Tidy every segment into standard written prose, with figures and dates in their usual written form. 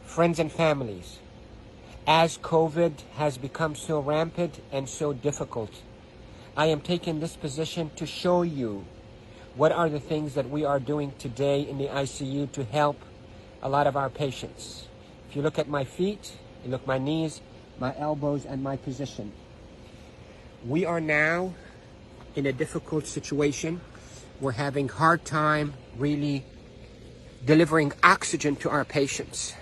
Friends and families, as COVID has become so rampant and so difficult, I am taking this position to show you what are the things that we are doing today in the ICU to help a lot of our patients. If you look at my feet, you look at my knees, my elbows, and my position. We are now in a difficult situation. We're having a hard time really delivering oxygen to our patients.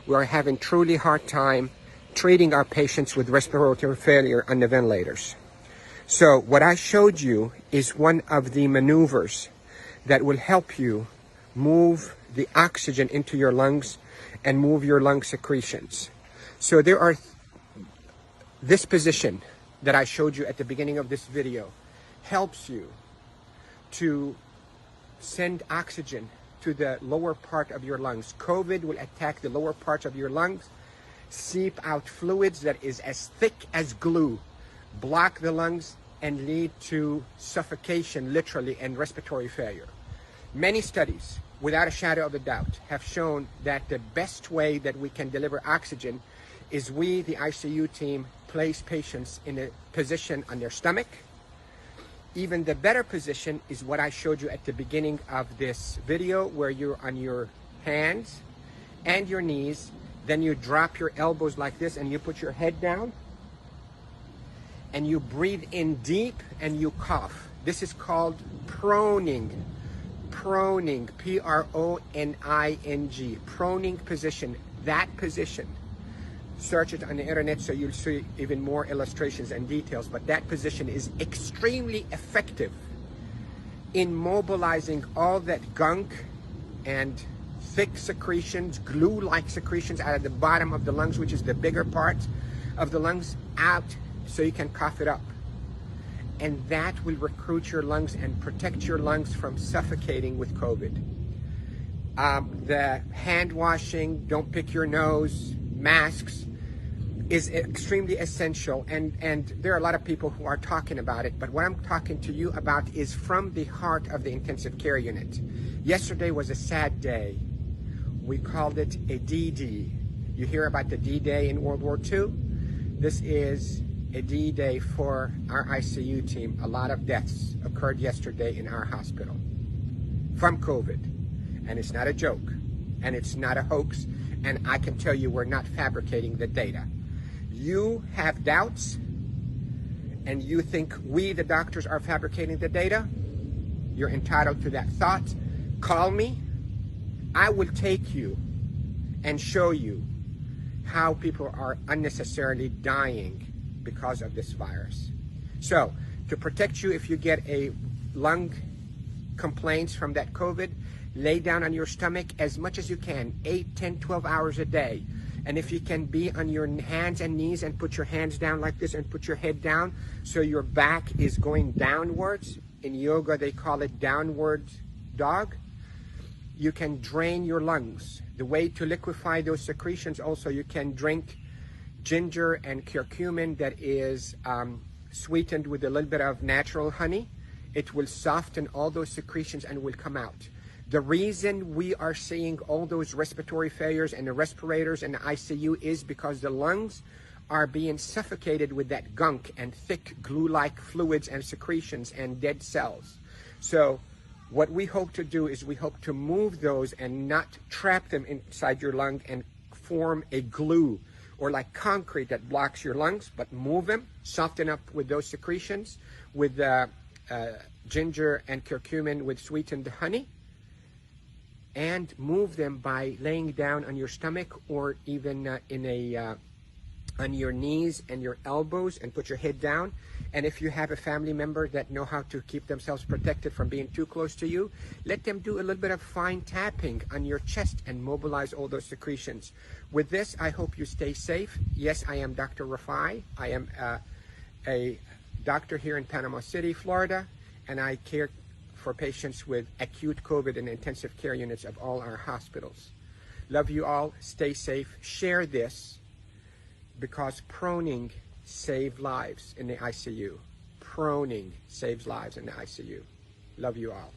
We are having truly hard time treating our patients with respiratory failure on the ventilators. So what I showed you is one of the maneuvers that will help you move the oxygen into your lungs and move your lung secretions. So there are this position that I showed you at the beginning of this video helps you to send oxygen to the lower part of your lungs. COVID will attack the lower parts of your lungs, seep out fluids that is as thick as glue, block the lungs, and lead to suffocation, literally, and respiratory failure. Many studies, without a shadow of a doubt, have shown that the best way that we can deliver oxygen is we, the ICU team, place patients in a position on their stomach. Even the better position is what I showed you at the beginning of this video, where you're on your hands and your knees, then you drop your elbows like this and you put your head down and you breathe in deep and you cough. This is called proning. Proning, P-R-O-N-I-N-G, proning position. That position, search it on the internet so you'll see even more illustrations and details, but that position is extremely effective in mobilizing all that gunk and thick secretions, glue-like secretions out of the bottom of the lungs, which is the bigger part of the lungs, out so you can cough it up. And that will recruit your lungs and protect your lungs from suffocating with COVID. The hand washing, don't pick your nose, masks is extremely essential, and there are a lot of people who are talking about it, but what I'm talking to you about is from the heart of the intensive care unit. Yesterday was a sad day. We called it a D-Day. You hear about the D-Day in World War II? This is a D-Day for our ICU team. A lot of deaths occurred yesterday in our hospital from COVID, and it's not a joke, and it's not a hoax, and I can tell you we're not fabricating the data. You have doubts, and you think we, the doctors, are fabricating the data. You're entitled to that thought. Call me. I will take you and show you how people are unnecessarily dying because of this virus. So, to protect you if you get a lung complaints from that COVID, lay down on your stomach as much as you can, 8, 10, 12 hours a day. And if you can be on your hands and knees and put your hands down like this and put your head down so your back is going downwards. In yoga, they call it downward dog. You can drain your lungs. The way to liquefy those secretions also, you can drink ginger and curcumin that is sweetened with a little bit of natural honey. It will soften all those secretions and will come out. The reason we are seeing all those respiratory failures and the respirators and the ICU is because the lungs are being suffocated with that gunk and thick glue-like fluids and secretions and dead cells. So what we hope to do is we hope to move those and not trap them inside your lung and form a glue or like concrete that blocks your lungs, but move them, soften up with those secretions with ginger and curcumin with sweetened honey, and move them by laying down on your stomach or even on your knees and your elbows and put your head down. And if you have a family member that know how to keep themselves protected from being too close to you, let them do a little bit of fine tapping on your chest and mobilize all those secretions. With this, I hope you stay safe. Yes, I am Dr. Rafai. I am a doctor here in Panama City, Florida, and I care for patients with acute COVID in intensive care units of all our hospitals. Love you all. Stay safe. Share this because proning saves lives in the ICU. proning saves lives in the ICU. Love you all.